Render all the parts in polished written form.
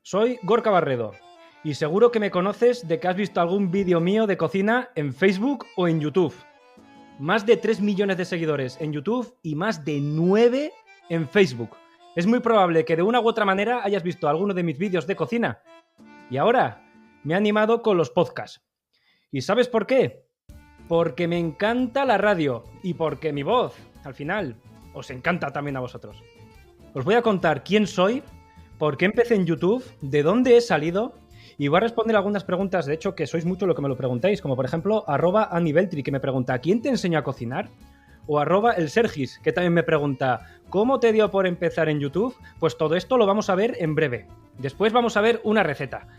Soy Gorka Barredo y seguro que me conoces de que has visto algún vídeo mío de cocina en Facebook o en YouTube. Más de 3 millones de seguidores en YouTube y más de 9 en Facebook. Es muy probable que de una u otra manera hayas visto alguno de mis vídeos de cocina. Y ahora me he animado con los podcasts. ¿Y sabes por qué? Porque me encanta la radio y porque mi voz, al final, os encanta también a vosotros. Os voy a contar quién soy, por qué empecé en YouTube, de dónde he salido y voy a responder algunas preguntas, de hecho, que sois mucho lo que me lo preguntáis, como por ejemplo, @AniBeltri, que me pregunta ¿quién te enseñó a cocinar? O @elsergis, que también me pregunta ¿cómo te dio por empezar en YouTube? Pues todo esto lo vamos a ver en breve. Después vamos a ver una receta.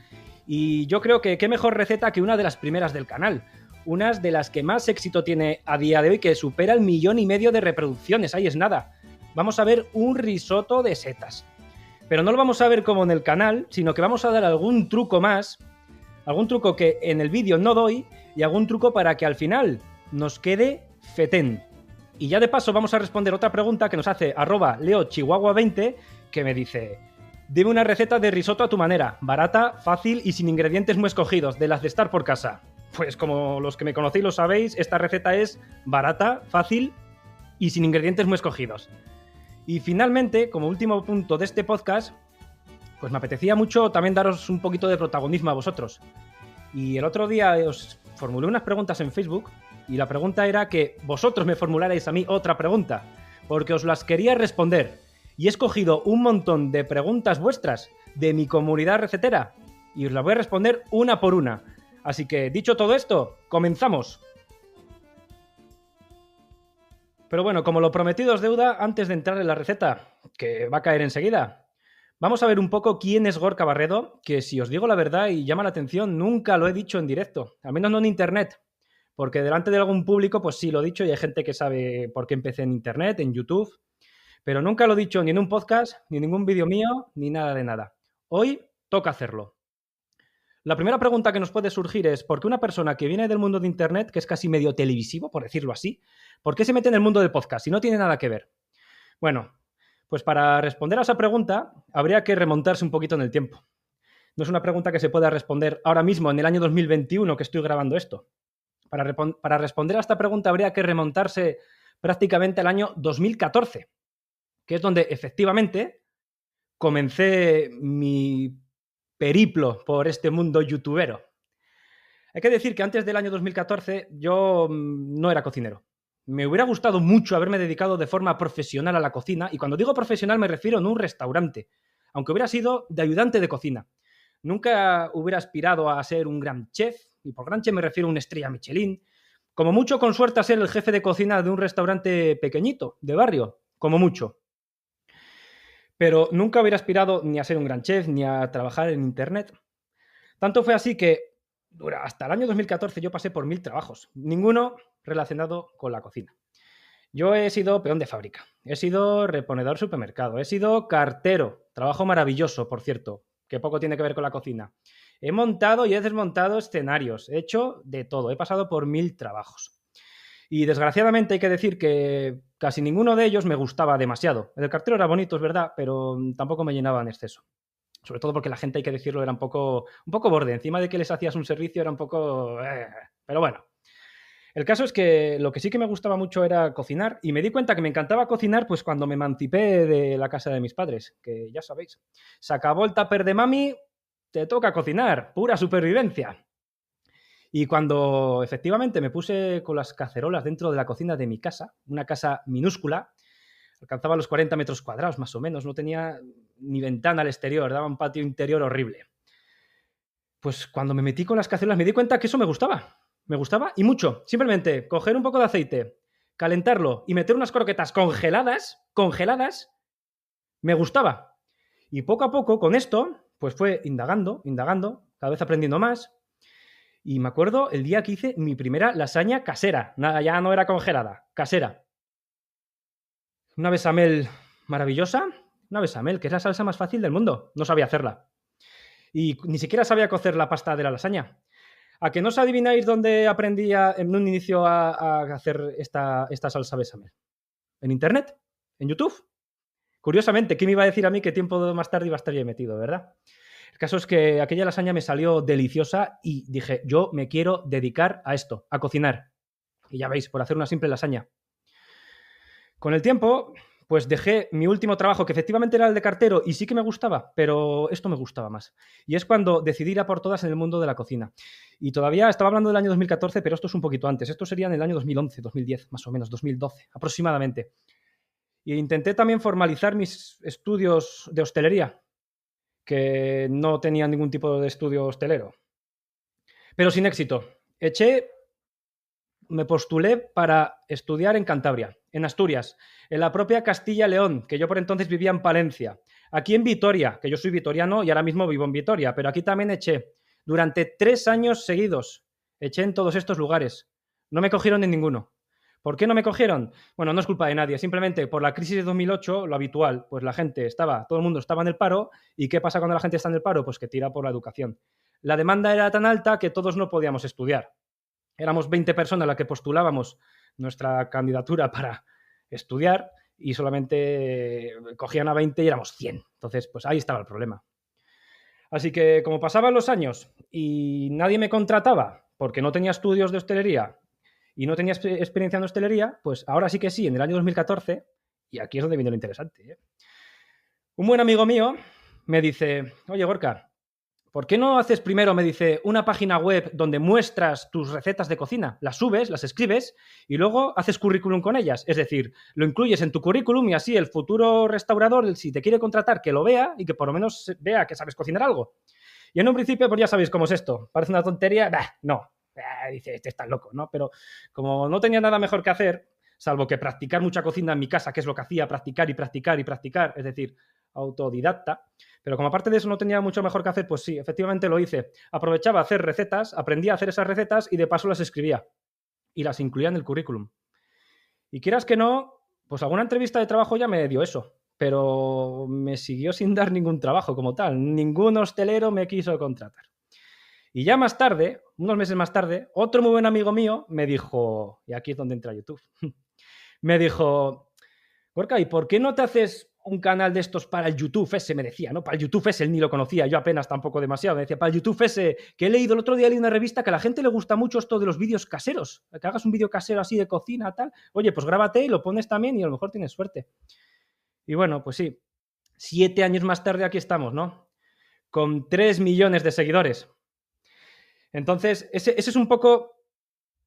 Y yo creo que qué mejor receta que una de las primeras del canal. Unas de las que más éxito tiene a día de hoy, que supera el 1,5 millones de reproducciones. Ahí es nada. Vamos a ver un risotto de setas. Pero no lo vamos a ver como en el canal, sino que vamos a dar algún truco más, algún truco que en el vídeo no doy y algún truco para que al final nos quede fetén. Y ya de paso vamos a responder otra pregunta que nos hace @leochihuahua20, que me dice: dime una receta de risotto a tu manera, barata, fácil y sin ingredientes muy escogidos, de las de estar por casa. Pues como los que me conocéis lo sabéis, esta receta es barata, fácil y sin ingredientes muy escogidos. Y finalmente, como último punto de este podcast, pues me apetecía mucho también daros un poquito de protagonismo a vosotros. Y el otro día os formulé unas preguntas en Facebook y la pregunta era que vosotros me formularais a mí otra pregunta, porque os las quería responder. Y he escogido un montón de preguntas vuestras de mi comunidad recetera y os las voy a responder una por una. Así que, dicho todo esto, comenzamos. Pero bueno, como lo prometido es deuda, antes de entrar en la receta, que va a caer enseguida, vamos a ver un poco quién es Gorka Barredo, que si os digo la verdad y llama la atención, nunca lo he dicho en directo, al menos no en internet, porque delante de algún público pues sí lo he dicho y hay gente que sabe por qué empecé en internet, en YouTube, pero nunca lo he dicho ni en un podcast, ni en ningún vídeo mío, ni nada de nada. Hoy toca hacerlo. La primera pregunta que nos puede surgir es: ¿por qué una persona que viene del mundo de internet, que es casi medio televisivo, por decirlo así, ¿por qué se mete en el mundo del podcast si no tiene nada que ver? Bueno, pues para responder a esa pregunta habría que remontarse un poquito en el tiempo. No es una pregunta que se pueda responder ahora mismo, en el año 2021 que estoy grabando esto. Para responder a esta pregunta habría que remontarse prácticamente al año 2014, que es donde efectivamente comencé mi periplo por este mundo youtubero. Hay que decir que antes del año 2014 yo no era cocinero. Me hubiera gustado mucho haberme dedicado de forma profesional a la cocina, y cuando digo profesional me refiero en un restaurante, aunque hubiera sido de ayudante de cocina. Nunca hubiera aspirado a ser un gran chef, y por gran chef me refiero a una estrella Michelin, como mucho con suerte a ser el jefe de cocina de un restaurante pequeñito, de barrio, como mucho. Pero nunca hubiera aspirado ni a ser un gran chef, ni a trabajar en internet. Tanto fue así que hasta el año 2014 yo pasé por 1000 trabajos, ninguno relacionado con la cocina. Yo he sido peón de fábrica, he sido reponedor supermercado, he sido cartero, trabajo maravilloso, por cierto, que poco tiene que ver con la cocina. He montado y he desmontado escenarios, he hecho de todo, he pasado por 1000 trabajos. Y desgraciadamente hay que decir que casi ninguno de ellos me gustaba demasiado. El cartero era bonito, es verdad, pero tampoco me llenaba en exceso. Sobre todo porque la gente, hay que decirlo, era un poco borde. Encima de que les hacías un servicio era un poco... Pero bueno. El caso es que lo que sí que me gustaba mucho era cocinar, y me di cuenta que me encantaba cocinar pues cuando me emancipé de la casa de mis padres, que ya sabéis, se acabó el tupper de mami, te toca cocinar, pura supervivencia. Y cuando efectivamente me puse con las cacerolas dentro de la cocina de mi casa, una casa minúscula, alcanzaba los 40 metros cuadrados más o menos, no tenía ni ventana al exterior, daba un patio interior horrible. Pues cuando me metí con las cacerolas me di cuenta que eso me gustaba y mucho. Simplemente coger un poco de aceite, calentarlo y meter unas croquetas congeladas, me gustaba. Y poco a poco con esto, pues fue indagando, cada vez aprendiendo más. Y me acuerdo el día que hice mi primera lasaña casera. Nada, ya no era congelada, casera. Una bechamel maravillosa, una bechamel, que es la salsa más fácil del mundo. No sabía hacerla. Y ni siquiera sabía cocer la pasta de la lasaña. ¿A que no os adivináis dónde aprendí en un inicio a hacer esta salsa bechamel? ¿En internet? ¿En YouTube? Curiosamente, ¿quién me iba a decir a mí que tiempo más tarde iba a estar yo metido, verdad? El caso es que aquella lasaña me salió deliciosa y dije, yo me quiero dedicar a esto, a cocinar. Y ya veis, por hacer una simple lasaña. Con el tiempo, pues dejé mi último trabajo, que efectivamente era el de cartero y sí que me gustaba, pero esto me gustaba más. Y es cuando decidí ir a por todas en el mundo de la cocina. Y todavía estaba hablando del año 2014, pero esto es un poquito antes. Esto sería en el año 2011, 2010, más o menos, 2012, aproximadamente. Y intenté también formalizar mis estudios de hostelería, que no tenía ningún tipo de estudio hostelero. Pero sin éxito. Me postulé para estudiar en Cantabria, en Asturias, en la propia Castilla-León, que yo por entonces vivía en Palencia. Aquí en Vitoria, que yo soy vitoriano y ahora mismo vivo en Vitoria, pero aquí también eché. Durante 3 años seguidos eché en todos estos lugares. No me cogieron en ninguno. ¿Por qué no me cogieron? Bueno, no es culpa de nadie, simplemente por la crisis de 2008, lo habitual, pues todo el mundo estaba en el paro. ¿Y qué pasa cuando la gente está en el paro? Pues que tira por la educación. La demanda era tan alta que todos no podíamos estudiar. Éramos 20 personas las que postulábamos nuestra candidatura para estudiar y solamente cogían a 20 y éramos 100. Entonces, pues ahí estaba el problema. Así que como pasaban los años y nadie me contrataba porque no tenía estudios de hostelería y no tenía experiencia en hostelería, pues ahora sí que sí, en el año 2014, y aquí es donde viene lo interesante, ¿eh? Un buen amigo mío me dice, oye, Gorka, ¿por qué no haces primero, me dice, una página web donde muestras tus recetas de cocina? Las subes, las escribes y luego haces currículum con ellas. Es decir, lo incluyes en tu currículum y así el futuro restaurador, si te quiere contratar, que lo vea y que por lo menos vea que sabes cocinar algo. Y en un principio, pues ya sabéis cómo es esto. Parece una tontería. No. Dice, este está loco, ¿no? Pero como no tenía nada mejor que hacer, salvo que practicar mucha cocina en mi casa, que es lo que hacía, practicar y practicar y practicar, es decir, autodidacta. Pero como aparte de eso no tenía mucho mejor que hacer, pues sí, efectivamente lo hice. Aprovechaba a hacer recetas, aprendía a hacer esas recetas y de paso las escribía. Y las incluía en el currículum. Y quieras que no, pues alguna entrevista de trabajo ya me dio eso. Pero me siguió sin dar ningún trabajo como tal. Ningún hostelero me quiso contratar. Y ya más tarde, unos meses más tarde, otro muy buen amigo mío me dijo, y aquí es donde entra YouTube, me dijo, Gorka, ¿y por qué no te haces un canal de estos para el YouTube ese? Me decía, ¿no? Para el YouTube ese, él ni lo conocía, yo apenas tampoco demasiado. Me decía, para el YouTube ese, que he leído el otro día, leí una revista que a la gente le gusta mucho esto de los vídeos caseros, que hagas un vídeo casero así de cocina, tal. Oye, pues grábate y lo pones también y a lo mejor tienes suerte. Y bueno, pues sí, 7 años más tarde aquí estamos, ¿no? Con 3 millones de seguidores. Entonces, ese es un poco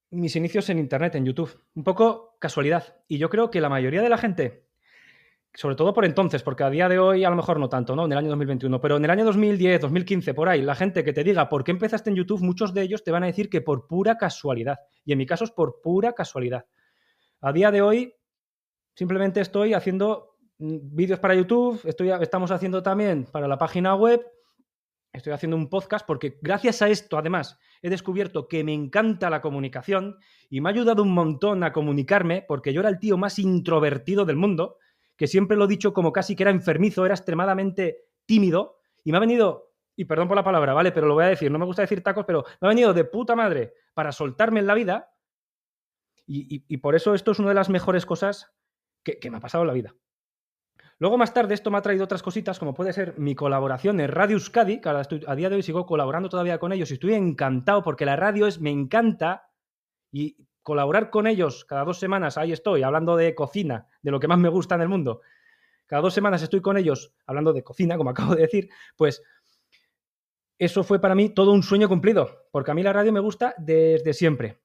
mis inicios en Internet, en YouTube. Un poco casualidad. Y yo creo que la mayoría de la gente, sobre todo por entonces, porque a día de hoy a lo mejor no tanto, ¿no? En el año 2021, pero en el año 2010, 2015, por ahí, la gente que te diga por qué empezaste en YouTube, muchos de ellos te van a decir que por pura casualidad. Y en mi caso es por pura casualidad. A día de hoy, simplemente estoy haciendo vídeos para YouTube, estamos haciendo también para la página web. Estoy haciendo un podcast porque gracias a esto, además, he descubierto que me encanta la comunicación y me ha ayudado un montón a comunicarme porque yo era el tío más introvertido del mundo, que siempre lo he dicho como casi que era enfermizo, era extremadamente tímido y me ha venido, y perdón por la palabra, ¿vale? Pero lo voy a decir, no me gusta decir tacos, pero me ha venido de puta madre para soltarme en la vida y por eso esto es una de las mejores cosas que me ha pasado en la vida. Luego, más tarde, esto me ha traído otras cositas, como puede ser mi colaboración en Radio Euskadi, que ahora a día de hoy sigo colaborando todavía con ellos y estoy encantado porque la radio me encanta y colaborar con ellos cada 2 semanas, ahí estoy, hablando de cocina, de lo que más me gusta en el mundo. Cada 2 semanas estoy con ellos hablando de cocina, como acabo de decir, pues eso fue para mí todo un sueño cumplido, porque a mí la radio me gusta desde siempre.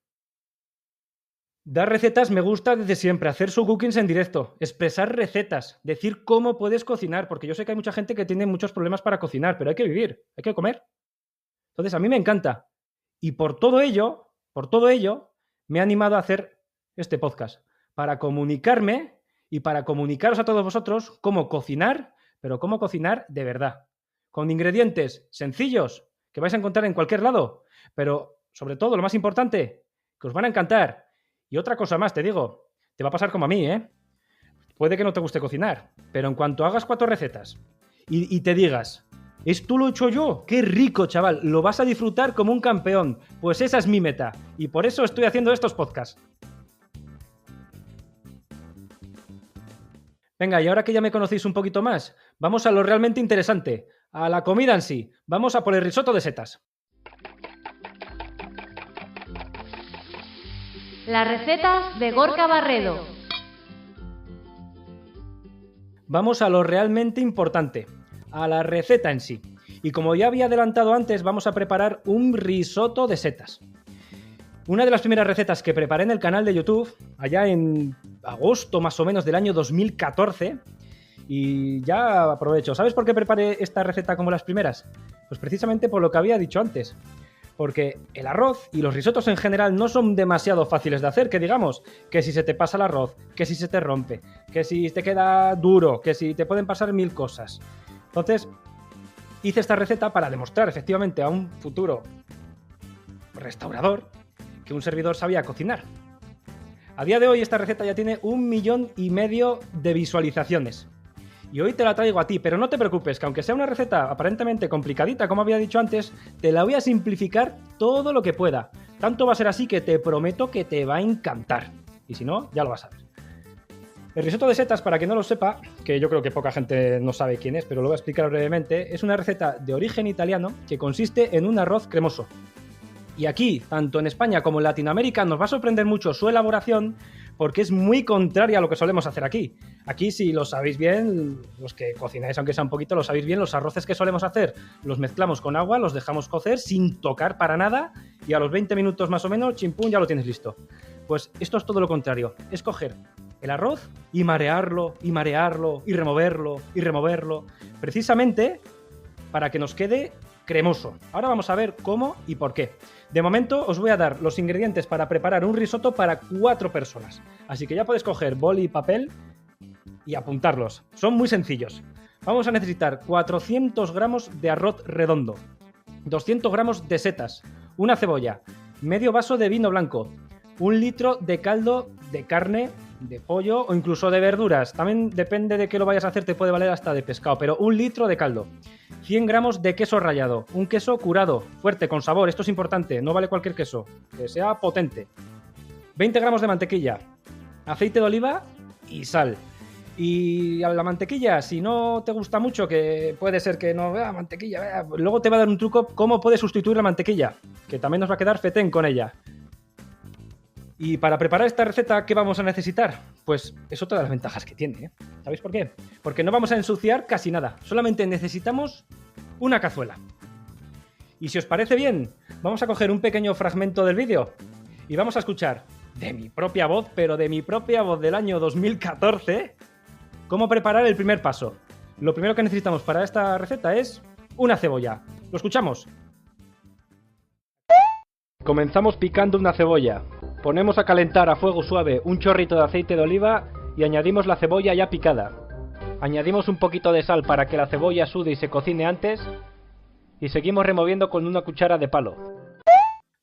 Dar recetas me gusta desde siempre, hacer su cookings en directo, expresar recetas, decir cómo puedes cocinar, porque yo sé que hay mucha gente que tiene muchos problemas para cocinar, pero hay que vivir, hay que comer. Entonces, a mí me encanta. Y por todo ello, me he animado a hacer este podcast, para comunicarme y para comunicaros a todos vosotros cómo cocinar, pero cómo cocinar de verdad, con ingredientes sencillos que vais a encontrar en cualquier lado, pero sobre todo, lo más importante, que os van a encantar. Y otra cosa más, te digo, te va a pasar como a mí, ¿eh? Puede que no te guste cocinar, pero en cuanto hagas 4 recetas y te digas, ¿esto lo he hecho yo? ¡Qué rico, chaval! Lo vas a disfrutar como un campeón. Pues esa es mi meta. Y por eso estoy haciendo estos podcasts. Venga, y ahora que ya me conocéis un poquito más, vamos a lo realmente interesante, a la comida en sí. Vamos a por el risotto de setas. Las recetas de Gorka Barredo. Vamos a lo realmente importante, a la receta en sí. Y como ya había adelantado antes, vamos a preparar un risotto de setas. Una de las primeras recetas que preparé en el canal de YouTube, allá en agosto más o menos del año 2014, y ya aprovecho. ¿Sabes por qué preparé esta receta como las primeras? Pues precisamente por lo que había dicho antes. Porque el arroz y los risotos en general no son demasiado fáciles de hacer, que digamos, que si se te pasa el arroz, que si se te rompe, que si te queda duro, que si te pueden pasar mil cosas. Entonces, hice esta receta para demostrar efectivamente a un futuro restaurador que un servidor sabía cocinar. A día de hoy esta receta ya tiene 1,5 millones de visualizaciones. Y hoy te la traigo a ti, pero no te preocupes, que aunque sea una receta aparentemente complicadita, como había dicho antes, te la voy a simplificar todo lo que pueda. Tanto va a ser así que te prometo que te va a encantar. Y si no, ya lo vas a ver. El risotto de setas, para quien no lo sepa, que yo creo que poca gente no sabe quién es, pero lo voy a explicar brevemente, es una receta de origen italiano que consiste en un arroz cremoso. Y aquí, tanto en España como en Latinoamérica, nos va a sorprender mucho su elaboración porque es muy contraria a lo que solemos hacer aquí. Aquí, si lo sabéis bien, los que cocináis, aunque sea un poquito, lo sabéis bien, los arroces que solemos hacer los mezclamos con agua, los dejamos cocer sin tocar para nada y a los 20 minutos más o menos, chimpún, ya lo tienes listo. Pues esto es todo lo contrario, es coger el arroz y marearlo, y marearlo, y removerlo, precisamente para que nos quede cremoso. Ahora vamos a ver cómo y por qué. De momento os voy a dar los ingredientes para preparar un risotto para 4 personas. Así que ya podéis coger boli y papel y apuntarlos. Son muy sencillos. Vamos a necesitar 400 gramos de arroz redondo, 200 gramos de setas, una cebolla, medio vaso de vino blanco, 1 litro de caldo de carne, de pollo o incluso de verduras. También depende de qué lo vayas a hacer, te puede valer hasta de pescado, pero 1 litro de caldo. 100 gramos de queso rallado, un queso curado, fuerte, con sabor, esto es importante, no vale cualquier queso, que sea potente. 20 gramos de mantequilla, aceite de oliva y sal. Y a la mantequilla, si no te gusta mucho, que puede ser que no vea mantequilla, luego te va a dar un truco cómo puedes sustituir la mantequilla, que también nos va a quedar fetén con ella. Y para preparar esta receta, ¿qué vamos a necesitar? Pues es otra de las ventajas que tiene, ¿eh? ¿Sabéis por qué? Porque no vamos a ensuciar casi nada. Solamente necesitamos una cazuela. Y si os parece bien, vamos a coger un pequeño fragmento del vídeo y vamos a escuchar de mi propia voz, pero de mi propia voz del año 2014, cómo preparar el primer paso. Lo primero que necesitamos para esta receta es una cebolla. ¿Lo escuchamos? Comenzamos picando una cebolla. Ponemos a calentar a fuego suave un chorrito de aceite de oliva y añadimos la cebolla ya picada. Añadimos un poquito de sal para que la cebolla sude y se cocine antes y seguimos removiendo con una cuchara de palo.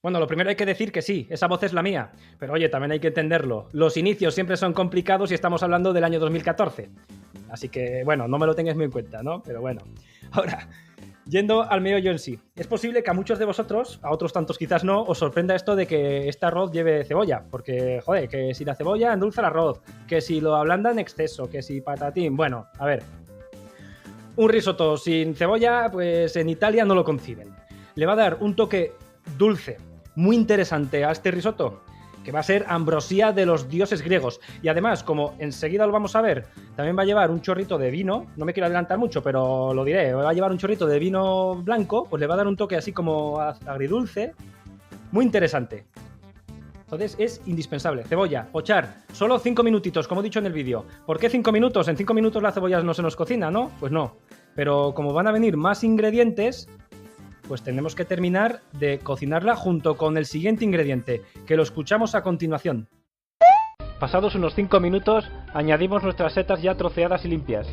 Bueno, lo primero hay que decir que sí, esa voz es la mía, pero oye, también hay que entenderlo. Los inicios siempre son complicados y estamos hablando del año 2014. Así que, bueno, no me lo tengáis muy en cuenta, ¿no? Pero bueno. Ahora, yendo al meollo en sí. Es posible que a muchos de vosotros, a otros tantos quizás no, os sorprenda esto de que este arroz lleve cebolla. Porque, joder, que si la cebolla endulza el arroz, que si lo ablanda en exceso, que si patatín. Bueno, a ver. Un risotto sin cebolla, pues en Italia no lo conciben. Le va a dar un toque dulce, muy interesante a este risotto, que va a ser ambrosía de los dioses griegos. Y además, como enseguida lo vamos a ver, también va a llevar un chorrito de vino, no me quiero adelantar mucho, pero lo diré, va a llevar un chorrito de vino blanco, pues le va a dar un toque así como agridulce, muy interesante. Entonces es indispensable. Cebolla, pochar, solo 5 minutitos, como he dicho en el vídeo. ¿Por qué 5 minutos? En 5 minutos la cebolla no se nos cocina, ¿no? Pues no. Pero como van a venir más ingredientes, pues tenemos que terminar de cocinarla junto con el siguiente ingrediente, que lo escuchamos a continuación. Pasados unos 5 minutos, añadimos nuestras setas ya troceadas y limpias.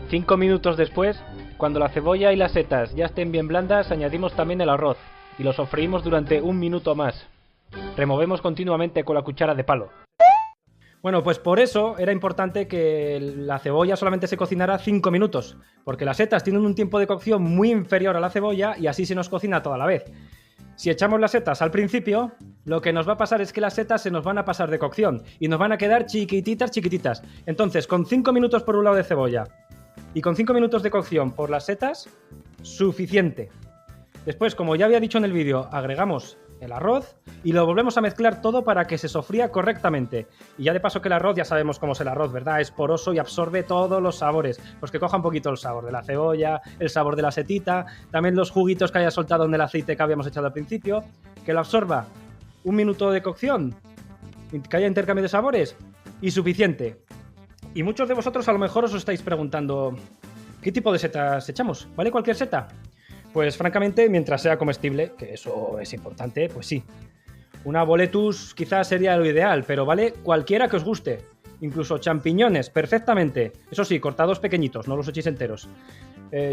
5 minutos después, cuando la cebolla y las setas ya estén bien blandas, añadimos también el arroz y lo sofreímos durante 1 minuto más. Removemos continuamente con la cuchara de palo. Bueno, pues por eso era importante que la cebolla solamente se cocinara 5 minutos, porque las setas tienen un tiempo de cocción muy inferior a la cebolla y así se nos cocina toda la vez. Si echamos las setas al principio, lo que nos va a pasar es que las setas se nos van a pasar de cocción y nos van a quedar chiquititas, chiquititas. Entonces, con 5 minutos por un lado de cebolla y con 5 minutos de cocción por las setas, suficiente. Después, como ya había dicho en el vídeo, agregamos el arroz y lo volvemos a mezclar todo para que se sofría correctamente. Y ya de paso que el arroz, ya sabemos cómo es el arroz, ¿verdad? Es poroso y absorbe todos los sabores. Pues que coja un poquito el sabor de la cebolla, el sabor de la setita, también los juguitos que haya soltado en el aceite que habíamos echado al principio, que lo absorba. Un minuto de cocción, que haya intercambio de sabores y suficiente. Y muchos de vosotros a lo mejor os estáis preguntando, ¿qué tipo de setas echamos? ¿Vale cualquier seta? Pues francamente, mientras sea comestible, que eso es importante, pues sí. Una boletus quizás sería lo ideal, pero vale cualquiera que os guste. Incluso champiñones, perfectamente. Eso sí, cortados pequeñitos, no los echéis enteros.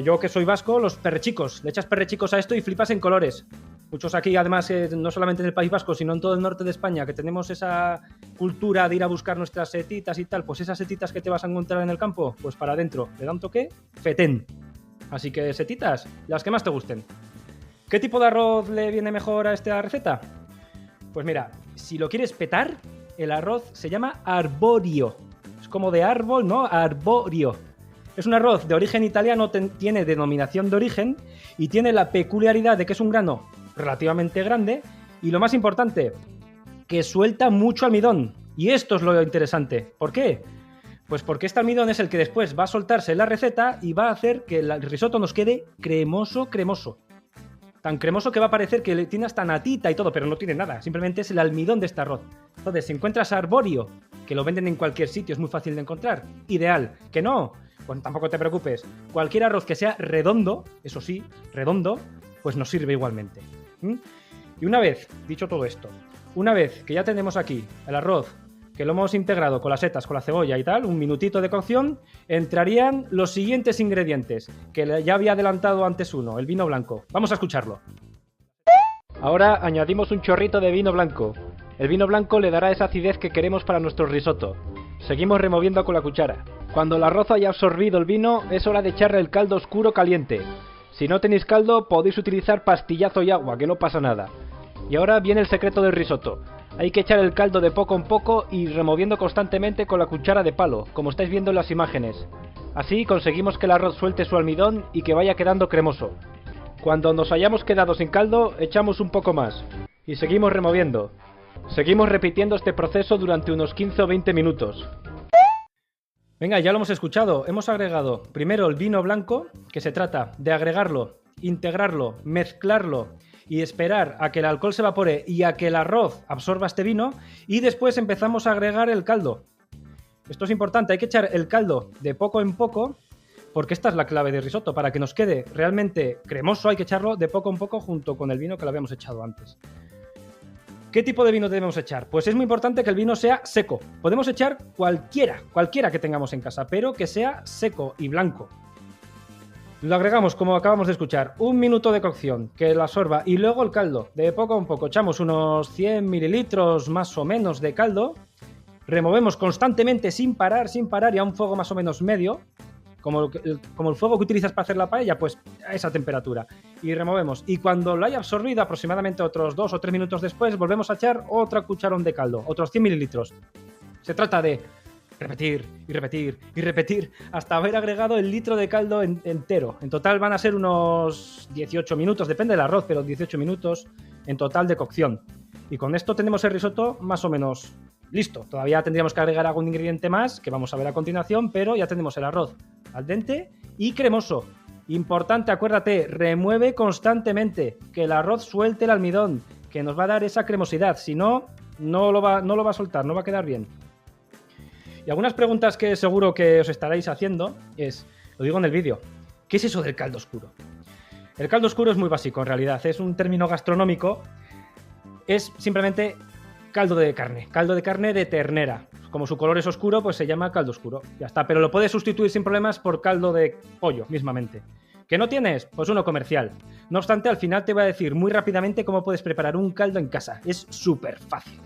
Yo que soy vasco, los perrechicos. Le echas perrechicos a esto y flipas en colores. Muchos aquí, además, no solamente en el País Vasco, sino en todo el norte de España, que tenemos esa cultura de ir a buscar nuestras setitas y tal, pues esas setitas que te vas a encontrar en el campo, pues para adentro. Le da un toque fetén. Así que setitas, las que más te gusten. ¿Qué tipo de arroz le viene mejor a esta receta? Pues mira, si lo quieres petar, el arroz se llama arborio. Es como de árbol, ¿no? Arborio. Es un arroz de origen italiano, tiene denominación de origen y tiene la peculiaridad de que es un grano relativamente grande y lo más importante, que suelta mucho almidón. Y esto es lo interesante. ¿Por qué? Pues porque este almidón es el que después va a soltarse en la receta y va a hacer que el risotto nos quede cremoso, cremoso. Tan cremoso que va a parecer que tiene hasta natita y todo, pero no tiene nada. Simplemente es el almidón de este arroz. Entonces, si encuentras arborio, que lo venden en cualquier sitio, es muy fácil de encontrar. Ideal. ¿Que no? Pues tampoco te preocupes. Cualquier arroz que sea redondo, eso sí, redondo, pues nos sirve igualmente. Y una vez, dicho todo esto, una vez que ya tenemos aquí el arroz, que lo hemos integrado con las setas, con la cebolla y tal, un minutito de cocción, entrarían los siguientes ingredientes, que ya había adelantado antes uno, el vino blanco. Vamos a escucharlo. Ahora añadimos un chorrito de vino blanco. El vino blanco le dará esa acidez que queremos para nuestro risotto. Seguimos removiendo con la cuchara. Cuando el arroz haya absorbido el vino, es hora de echarle el caldo oscuro caliente. Si no tenéis caldo, podéis utilizar pastillazo y agua, que no pasa nada. Y ahora viene el secreto del risotto. Hay que echar el caldo de poco en poco y removiendo constantemente con la cuchara de palo, como estáis viendo en las imágenes. Así conseguimos que el arroz suelte su almidón y que vaya quedando cremoso. Cuando nos hayamos quedado sin caldo, echamos un poco más. Y seguimos removiendo. Seguimos repitiendo este proceso durante unos 15 o 20 minutos. Venga, ya lo hemos escuchado. Hemos agregado primero el vino blanco, que se trata de agregarlo, integrarlo, mezclarlo y esperar a que el alcohol se evapore y a que el arroz absorba este vino, y después empezamos a agregar el caldo. Esto es importante, hay que echar el caldo de poco en poco, porque esta es la clave del risotto. Para que nos quede realmente cremoso hay que echarlo de poco en poco junto con el vino que lo habíamos echado antes. ¿Qué tipo de vino debemos echar? Pues es muy importante que el vino sea seco. Podemos echar cualquiera que tengamos en casa, pero que sea seco y blanco. Lo agregamos, como acabamos de escuchar, un minuto de cocción, que lo absorba, y luego el caldo. De poco a poco echamos unos 100 mililitros más o menos de caldo, removemos constantemente sin parar y a un fuego más o menos medio, como el fuego que utilizas para hacer la paella, pues a esa temperatura. Y removemos. Y cuando lo haya absorbido, aproximadamente otros 2 o 3 minutos después, volvemos a echar otra cucharón de caldo, otros 100 mililitros. Se trata de repetir y repetir y repetir hasta haber agregado el litro de caldo entero. En total van a ser unos 18 minutos, depende del arroz, pero 18 minutos en total de cocción. Y con esto tenemos el risotto más o menos listo. Todavía tendríamos que agregar algún ingrediente más que vamos a ver a continuación, pero ya tenemos el arroz al dente y cremoso. Importante, acuérdate, remueve constantemente, que el arroz suelte el almidón, que nos va a dar esa cremosidad. Si no, no lo va a soltar, no va a quedar bien. Y algunas preguntas que seguro que os estaréis haciendo es, lo digo en el vídeo, ¿qué es eso del caldo oscuro? El caldo oscuro es muy básico en realidad, es un término gastronómico, es simplemente caldo de carne de ternera. Como su color es oscuro, pues se llama caldo oscuro, ya está, pero lo puedes sustituir sin problemas por caldo de pollo mismamente. ¿Qué no tienes? Pues uno comercial. No obstante, al final te voy a decir muy rápidamente cómo puedes preparar un caldo en casa, es súper fácil.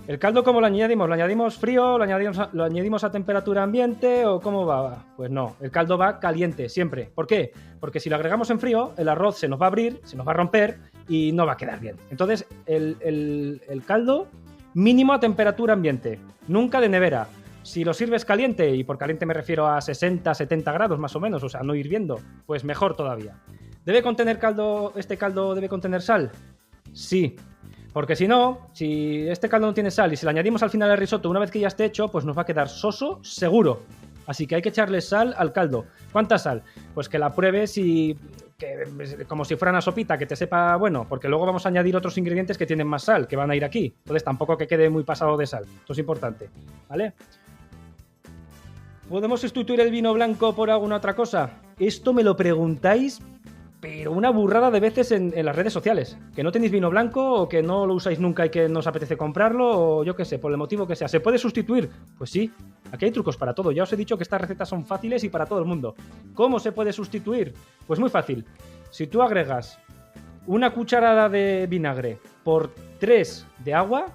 ¿El caldo cómo lo añadimos? ¿Lo añadimos frío? ¿Lo añadimos a temperatura ambiente? ¿O cómo va? Pues no, el caldo va caliente, siempre. ¿Por qué? Porque si lo agregamos en frío, el arroz se nos va a abrir, se nos va a romper y no va a quedar bien. Entonces, el caldo mínimo a temperatura ambiente, nunca de nevera. Si lo sirves caliente, y por caliente me refiero a 60, 70 grados más o menos, o sea, no hirviendo, pues mejor todavía. ¿Debe contener caldo, este caldo debe contener sal? Sí, porque si no, si este caldo no tiene sal y si le añadimos al final el risotto una vez que ya esté hecho, pues nos va a quedar soso seguro. Así que hay que echarle sal al caldo. ¿Cuánta sal? Pues que la pruebes y como si fuera una sopita, que te sepa bueno, porque luego vamos a añadir otros ingredientes que tienen más sal, que van a ir aquí. Entonces tampoco que quede muy pasado de sal. Esto es importante, ¿vale? ¿Podemos sustituir el vino blanco por alguna otra cosa? Esto me lo preguntáis, pero una burrada de veces en las redes sociales. Que no tenéis vino blanco o que no lo usáis nunca y que no os apetece comprarlo o yo qué sé, por el motivo que sea. ¿Se puede sustituir? Pues sí, aquí hay trucos para todo. Ya os he dicho que estas recetas son fáciles y para todo el mundo. ¿Cómo se puede sustituir? Pues muy fácil. Si tú agregas una cucharada de vinagre por 3 de agua,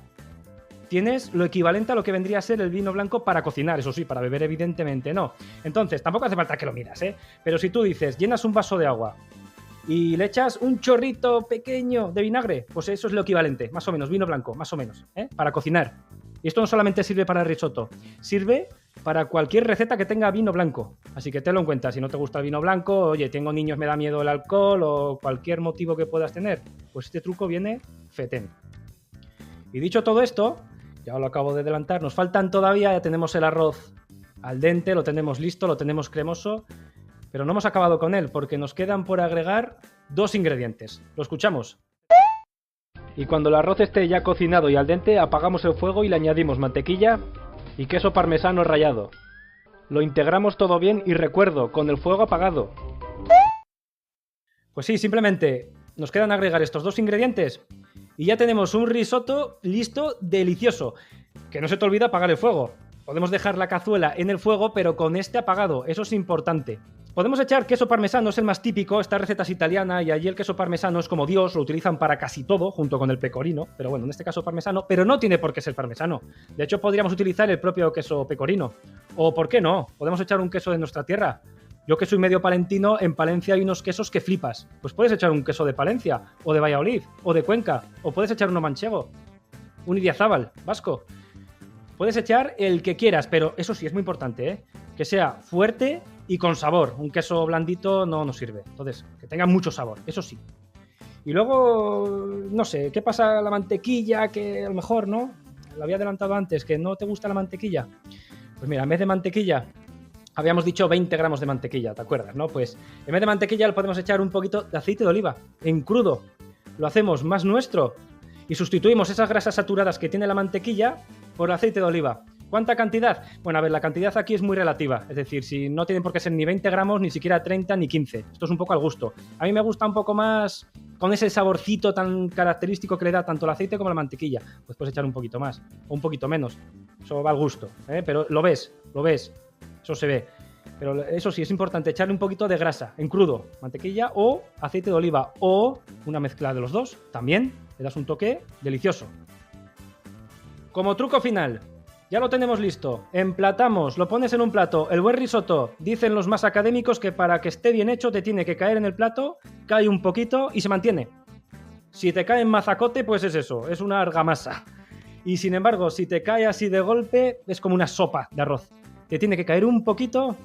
tienes lo equivalente a lo que vendría a ser el vino blanco para cocinar, eso sí, para beber evidentemente no. Entonces, tampoco hace falta que lo miras, ¿eh? Pero si tú dices, llenas un vaso de agua y le echas un chorrito pequeño de vinagre, pues eso es lo equivalente, más o menos, vino blanco, más o menos, ¿eh? Para cocinar. Y esto no solamente sirve para el risotto, sirve para cualquier receta que tenga vino blanco. Así que tenlo en cuenta, si no te gusta el vino blanco, oye, tengo niños, me da miedo el alcohol o cualquier motivo que puedas tener, pues este truco viene fetén. Y dicho todo esto, ya lo acabo de adelantar, nos faltan todavía, ya tenemos el arroz al dente, lo tenemos listo, lo tenemos cremoso, pero no hemos acabado con él porque nos quedan por agregar 2 ingredientes. ¿Lo escuchamos? Y cuando el arroz esté ya cocinado y al dente, apagamos el fuego y le añadimos mantequilla y queso parmesano rallado. Lo integramos todo bien y recuerdo, con el fuego apagado. Pues sí, simplemente nos quedan agregar estos 2 ingredientes y ya tenemos un risotto listo, delicioso. Que no se te olvide apagar el fuego. Podemos dejar la cazuela en el fuego, pero con este apagado, eso es importante. Podemos echar queso parmesano, es el más típico, esta receta es italiana y allí el queso parmesano es como Dios, lo utilizan para casi todo, junto con el pecorino, pero bueno, en este caso parmesano, pero no tiene por qué ser parmesano. De hecho, podríamos utilizar el propio queso pecorino. O, ¿por qué no? Podemos echar un queso de nuestra tierra. Yo que soy medio palentino, en Palencia hay unos quesos que flipas. Pues puedes echar un queso de Palencia, o de Valladolid, o de Cuenca, o puedes echar uno manchego, un idiazábal, vasco. Puedes echar el que quieras, pero eso sí, es muy importante, ¿eh? Que sea fuerte y con sabor. Un queso blandito no nos sirve. Entonces, que tenga mucho sabor, eso sí. Y luego, no sé, ¿qué pasa la mantequilla? Que a lo mejor, ¿no? Lo había adelantado antes, que no te gusta la mantequilla. Pues mira, en vez de mantequilla, habíamos dicho 20 gramos de mantequilla, ¿te acuerdas, no? Pues en vez de mantequilla le podemos echar un poquito de aceite de oliva, en crudo. Lo hacemos más nuestro y sustituimos esas grasas saturadas que tiene la mantequilla por aceite de oliva. ¿Cuánta cantidad? Bueno, a ver, la cantidad aquí es muy relativa. Es decir, si no tienen por qué ser ni 20 gramos, ni siquiera 30, ni 15. Esto es un poco al gusto. A mí me gusta un poco más con ese saborcito tan característico que le da tanto el aceite como la mantequilla. Pues puedes echar un poquito más o un poquito menos. Eso va al gusto, ¿eh? Pero lo ves. Eso se ve. Pero eso sí, es importante echarle un poquito de grasa en crudo. Mantequilla o aceite de oliva o una mezcla de los dos. También le das un toque delicioso. Como truco final, ya lo tenemos listo. Emplatamos, lo pones en un plato. El buen risotto, dicen los más académicos que para que esté bien hecho te tiene que caer en el plato, cae un poquito y se mantiene. Si te cae en mazacote, pues es eso, es una argamasa. Y sin embargo, si te cae así de golpe, es como una sopa de arroz. Te tiene que caer un poquito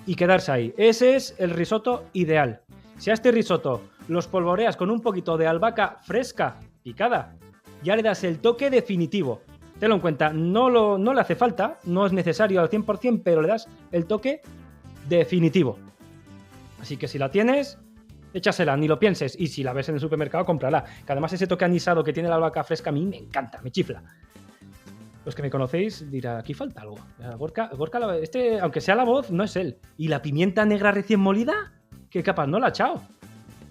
y quedarse ahí. Ese es el risotto ideal. Si a este risotto lo espolvoreas con un poquito de albahaca fresca, picada, ya le das el toque definitivo. Tenlo en cuenta, no le hace falta, no es necesario al 100%, pero le das el toque definitivo. Así que si la tienes, échasela, ni lo pienses. Y si la ves en el supermercado, cómprala. Que además ese toque anisado que tiene la albahaca fresca a mí me encanta, me chifla. Los que me conocéis dirán, aquí falta algo. Gorka, aunque sea la voz, no es él. ¿Y la pimienta negra recién molida? ¿Qué capaz no la ha echado?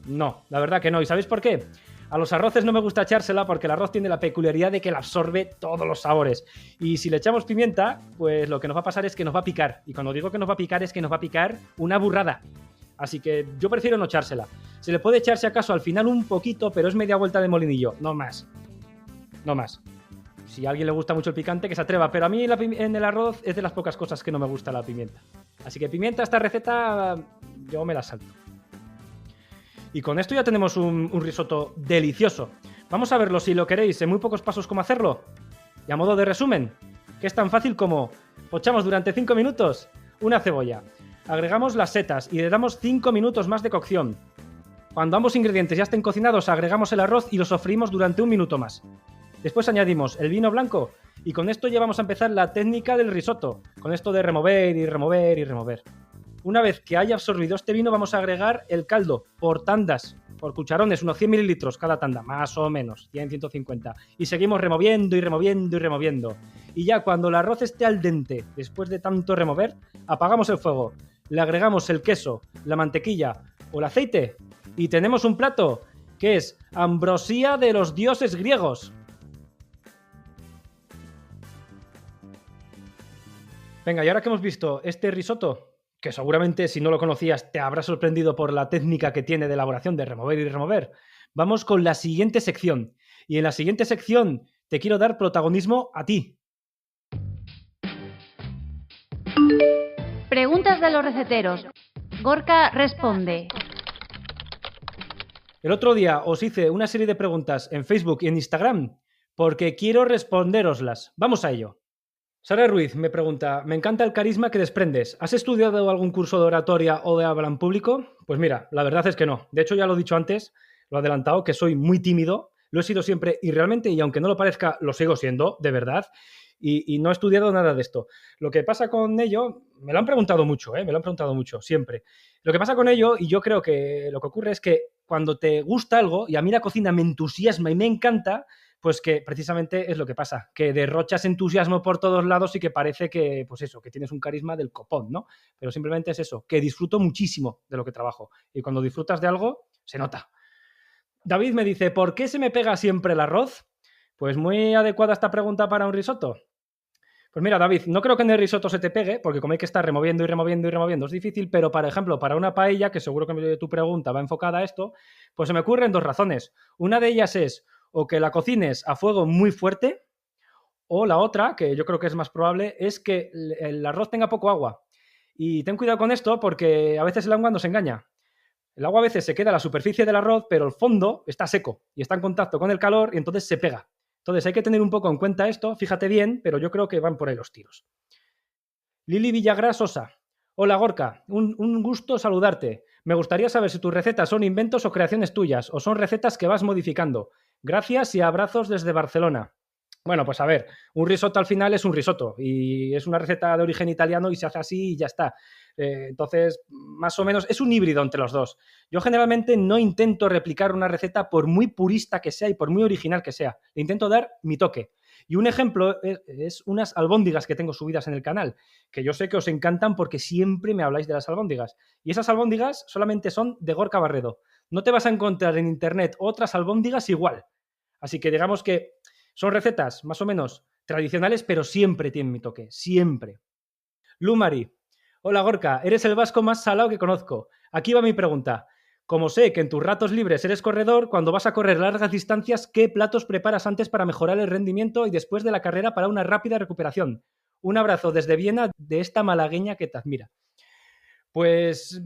No, la verdad que no. ¿Y sabéis por qué? A los arroces no me gusta echársela porque el arroz tiene la peculiaridad de que la absorbe todos los sabores. Y si le echamos pimienta, pues lo que nos va a pasar es que nos va a picar. Y cuando digo que nos va a picar es que nos va a picar una burrada. Así que yo prefiero no echársela. Se le puede echar si acaso al final un poquito, pero es media vuelta de molinillo, no más. No más. Si a alguien le gusta mucho el picante, que se atreva. Pero a mí en el arroz es de las pocas cosas que no me gusta la pimienta. Así que pimienta, esta receta, yo me la salto. Y con esto ya tenemos un risotto delicioso. Vamos a verlo, si lo queréis, en muy pocos pasos cómo hacerlo. Y a modo de resumen, que es tan fácil como pochamos durante 5 minutos una cebolla, agregamos las setas y le damos 5 minutos más de cocción. Cuando ambos ingredientes ya estén cocinados, agregamos el arroz y lo sofreímos durante 1 minuto más. Después añadimos el vino blanco y con esto ya vamos a empezar la técnica del risotto, con esto de remover y remover y remover. Una vez que haya absorbido este vino, vamos a agregar el caldo por tandas, por cucharones, unos 100 mililitros cada tanda, más o menos, 100, 150. Y seguimos removiendo y removiendo y removiendo. Y ya cuando el arroz esté al dente, después de tanto remover, apagamos el fuego, le agregamos el queso, la mantequilla o el aceite y tenemos un plato que es ambrosía de los dioses griegos. Venga, y ahora que hemos visto este risotto, que seguramente si no lo conocías te habrá sorprendido por la técnica que tiene de elaboración de remover y remover, vamos con la siguiente sección. Y en la siguiente sección te quiero dar protagonismo a ti. Preguntas de los receteros. Gorka responde. El otro día os hice una serie de preguntas en Facebook y en Instagram porque quiero respondéroslas. Vamos a ello. Sara Ruiz me pregunta, me encanta el carisma que desprendes. ¿Has estudiado algún curso de oratoria o de habla en público? Pues mira, la verdad es que no. De hecho, ya lo he dicho antes, lo he adelantado, que soy muy tímido. Lo he sido siempre y realmente, y aunque no lo parezca, lo sigo siendo, de verdad. Y no he estudiado nada de esto. Lo que pasa con ello, me lo han preguntado mucho, me lo han preguntado mucho, siempre. Lo que pasa con ello, y yo creo que lo que ocurre es que cuando te gusta algo, y a mí la cocina me entusiasma y me encanta, pues que precisamente es lo que pasa, que derrochas entusiasmo por todos lados y que parece que, pues eso, que tienes un carisma del copón, ¿no? Pero simplemente es eso, que disfruto muchísimo de lo que trabajo. Y cuando disfrutas de algo, se nota. David me dice, ¿por qué se me pega siempre el arroz? Pues muy adecuada esta pregunta para un risotto. Pues mira, David, no creo que en el risotto se te pegue, porque como hay que estar removiendo y removiendo y removiendo es difícil, pero por ejemplo, para una paella, que seguro que tu pregunta va enfocada a esto, pues se me ocurren 2 razones. Una de ellas es o que la cocines a fuego muy fuerte, o la otra, que yo creo que es más probable, es que el arroz tenga poco agua. Y ten cuidado con esto porque a veces el agua nos engaña. El agua a veces se queda a la superficie del arroz, pero el fondo está seco y está en contacto con el calor y entonces se pega. Entonces hay que tener un poco en cuenta esto, fíjate bien, pero yo creo que van por ahí los tiros. Lili Villagras Sosa. Hola Gorka, un gusto saludarte. Me gustaría saber si tus recetas son inventos o creaciones tuyas, o son recetas que vas modificando. Gracias y abrazos desde Barcelona. Bueno, pues a ver, un risotto al final es un risotto y es una receta de origen italiano y se hace así y ya está. Entonces, más o menos, es un híbrido entre los dos. Yo generalmente no intento replicar una receta por muy purista que sea y por muy original que sea. Le intento dar mi toque. Y un ejemplo es unas albóndigas que tengo subidas en el canal, que yo sé que os encantan porque siempre me habláis de las albóndigas. Y esas albóndigas solamente son de Gorka Barredo. No te vas a encontrar en internet otras albóndigas igual. Así que digamos que son recetas más o menos tradicionales, pero siempre tienen mi toque, siempre. Lumari. Hola Gorka, eres el vasco más salado que conozco. Aquí va mi pregunta. Como sé que en tus ratos libres eres corredor, cuando vas a correr largas distancias, ¿qué platos preparas antes para mejorar el rendimiento y después de la carrera para una rápida recuperación? Un abrazo desde Viena de esta malagueña que te admira. Pues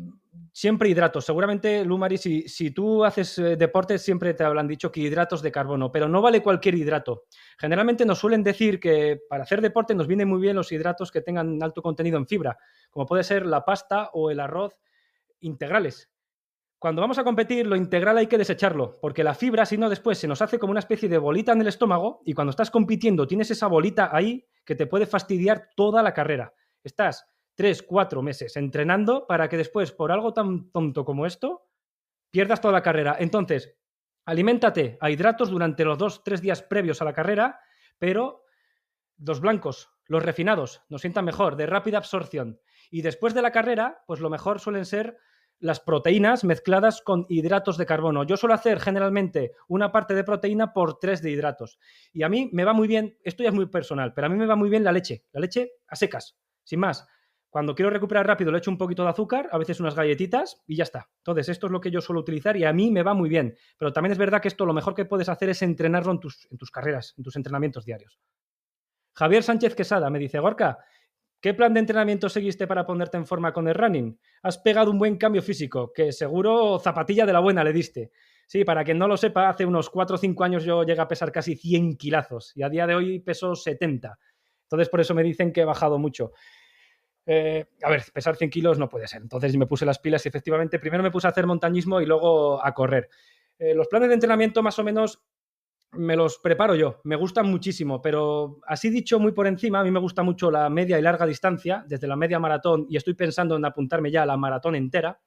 siempre hidratos. Seguramente, Lumari, si tú haces deporte, siempre te habrán dicho que hidratos de carbono, pero no vale cualquier hidrato. Generalmente nos suelen decir que para hacer deporte nos vienen muy bien los hidratos que tengan alto contenido en fibra, como puede ser la pasta o el arroz integrales. Cuando vamos a competir, lo integral hay que desecharlo, porque la fibra, si no, después se nos hace como una especie de bolita en el estómago y cuando estás compitiendo tienes esa bolita ahí que te puede fastidiar toda la carrera. Estás 3, 4 meses entrenando para que después, por algo tan tonto como esto, pierdas toda la carrera. Entonces, aliméntate a hidratos durante los 2, 3 días previos a la carrera, pero los blancos, los refinados, nos sientan mejor, de rápida absorción. Y después de la carrera, pues lo mejor suelen ser las proteínas mezcladas con hidratos de carbono. Yo suelo hacer generalmente una parte de proteína por 3 de hidratos. Y a mí me va muy bien, esto ya es muy personal, pero a mí me va muy bien la leche a secas, sin más. Cuando quiero recuperar rápido le echo un poquito de azúcar, a veces unas galletitas y ya está. Entonces esto es lo que yo suelo utilizar y a mí me va muy bien. Pero también es verdad que esto lo mejor que puedes hacer es entrenarlo en tus carreras, en tus entrenamientos diarios. Javier Sánchez Quesada me dice, Gorka, ¿Qué plan de entrenamiento seguiste para ponerte en forma con el running? Has pegado un buen cambio físico, que seguro zapatilla de la buena le diste. Sí, para quien no lo sepa, hace unos 4 o 5 años yo llegué a pesar casi 100 kilazos y a día de hoy peso 70. Entonces por eso me dicen que he bajado mucho. A ver, pesar 100 kilos no puede ser. Entonces me puse las pilas y efectivamente primero me puse a hacer montañismo y luego a correr. Los planes de entrenamiento más o menos me los preparo yo, me gustan muchísimo, pero así dicho muy por encima, a mí me gusta mucho la media y larga distancia, desde la media maratón, y estoy pensando en apuntarme ya a la maratón entera.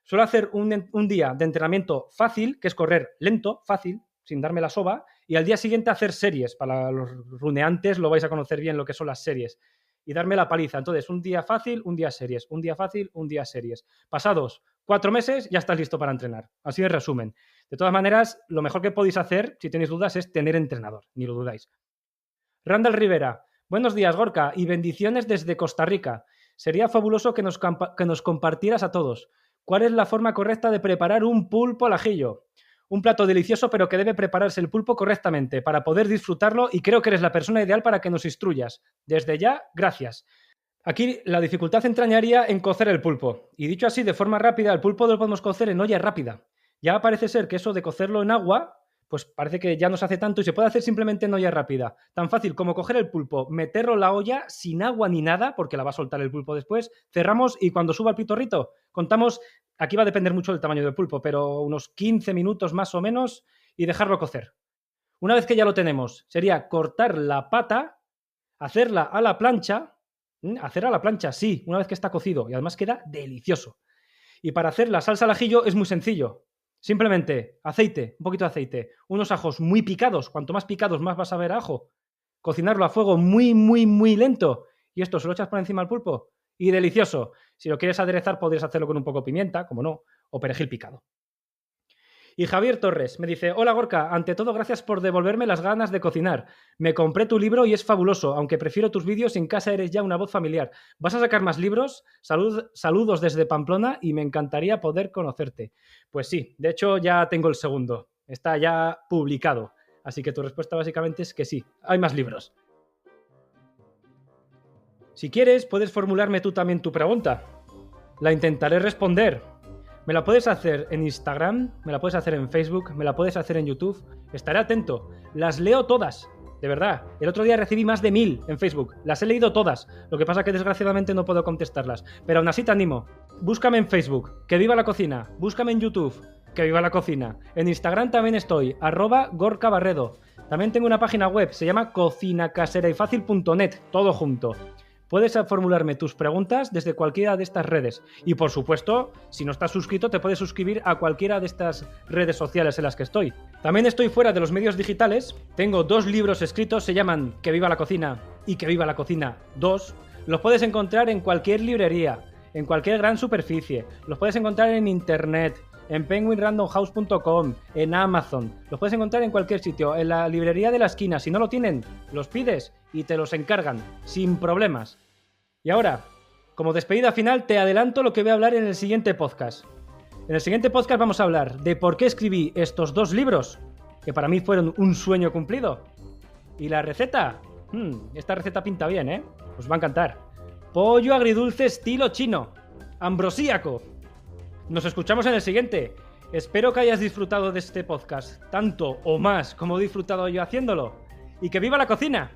Suelo hacer un día de entrenamiento fácil, que es correr lento, fácil, sin darme la soba, y al día siguiente hacer series. Para los runeantes lo vais a conocer bien lo que son las series. Y darme la paliza. Entonces, un día fácil, un día series. Un día fácil, un día series. Pasados 4 meses, ya estás listo para entrenar. Así de resumen. De todas maneras, lo mejor que podéis hacer, si tenéis dudas, es tener entrenador. Ni lo dudáis. Randall Rivera. Buenos días, Gorka, y bendiciones desde Costa Rica. Sería fabuloso que nos compartieras a todos. ¿Cuál es la forma correcta de preparar un pulpo al ajillo? Un plato delicioso, pero que debe prepararse el pulpo correctamente para poder disfrutarlo, y creo que eres la persona ideal para que nos instruyas. Desde ya, gracias. Aquí la dificultad entrañaría en cocer el pulpo. Y dicho así, de forma rápida, el pulpo lo podemos cocer en olla rápida. Ya parece ser que eso de cocerlo en agua, pues parece que ya no se hace tanto y se puede hacer simplemente en olla rápida. Tan fácil como coger el pulpo, meterlo en la olla sin agua ni nada, porque la va a soltar el pulpo después, cerramos y cuando suba el pitorrito, contamos, aquí va a depender mucho del tamaño del pulpo, pero unos 15 minutos más o menos y dejarlo cocer. Una vez que ya lo tenemos, sería cortar la pata, hacerla a la plancha, hacer a la plancha, sí, una vez que está cocido y además queda delicioso. Y para hacer la salsa al ajillo es muy sencillo. Simplemente aceite, un poquito de aceite, unos ajos muy picados, cuanto más picados más vas a ver ajo, cocinarlo a fuego muy, muy, muy lento y esto se lo echas por encima al pulpo y delicioso. Si lo quieres aderezar podrías hacerlo con un poco de pimienta, como no, o perejil picado. Y Javier Torres me dice, hola Gorka, ante todo gracias por devolverme las ganas de cocinar. Me compré tu libro y es fabuloso, aunque prefiero tus vídeos, en casa eres ya una voz familiar. ¿Vas a sacar más libros? Saludos desde Pamplona y me encantaría poder conocerte. Pues sí, de hecho ya tengo el segundo, está ya publicado. Así que tu respuesta básicamente es que sí, hay más libros. Si quieres, puedes formularme tú también tu pregunta. La intentaré responder. Me la puedes hacer en Instagram, me la puedes hacer en Facebook, me la puedes hacer en YouTube. Estaré atento. Las leo todas, de verdad. El otro día recibí más de 1000 en Facebook. Las he leído todas. Lo que pasa es que desgraciadamente no puedo contestarlas. Pero aún así te animo. Búscame en Facebook, que viva la cocina. Búscame en YouTube, que viva la cocina. En Instagram también estoy, @gorkabarredo. También tengo una página web, se llama cocinacaserayfacil.net, todo junto. Puedes formularme tus preguntas desde cualquiera de estas redes. Y por supuesto, si no estás suscrito, te puedes suscribir a cualquiera de estas redes sociales en las que estoy. También estoy fuera de los medios digitales. Tengo 2 libros escritos, se llaman Que viva la cocina y Que viva la cocina 2. Los puedes encontrar en cualquier librería, en cualquier gran superficie. Los puedes encontrar en internet, en penguinrandomhouse.com, en Amazon. Los puedes encontrar en cualquier sitio, en la librería de la esquina. Si no lo tienen, los pides y te los encargan, sin problemas. Y ahora, como despedida final, te adelanto lo que voy a hablar en el siguiente podcast. En el siguiente podcast vamos a hablar de por qué escribí estos 2 libros, que para mí fueron un sueño cumplido. Y la receta, esta receta pinta bien, ¿eh? Os va a encantar. Pollo agridulce estilo chino, ambrosíaco. Nos escuchamos en el siguiente. Espero que hayas disfrutado de este podcast, tanto o más como he disfrutado yo haciéndolo. ¡Y que viva la cocina!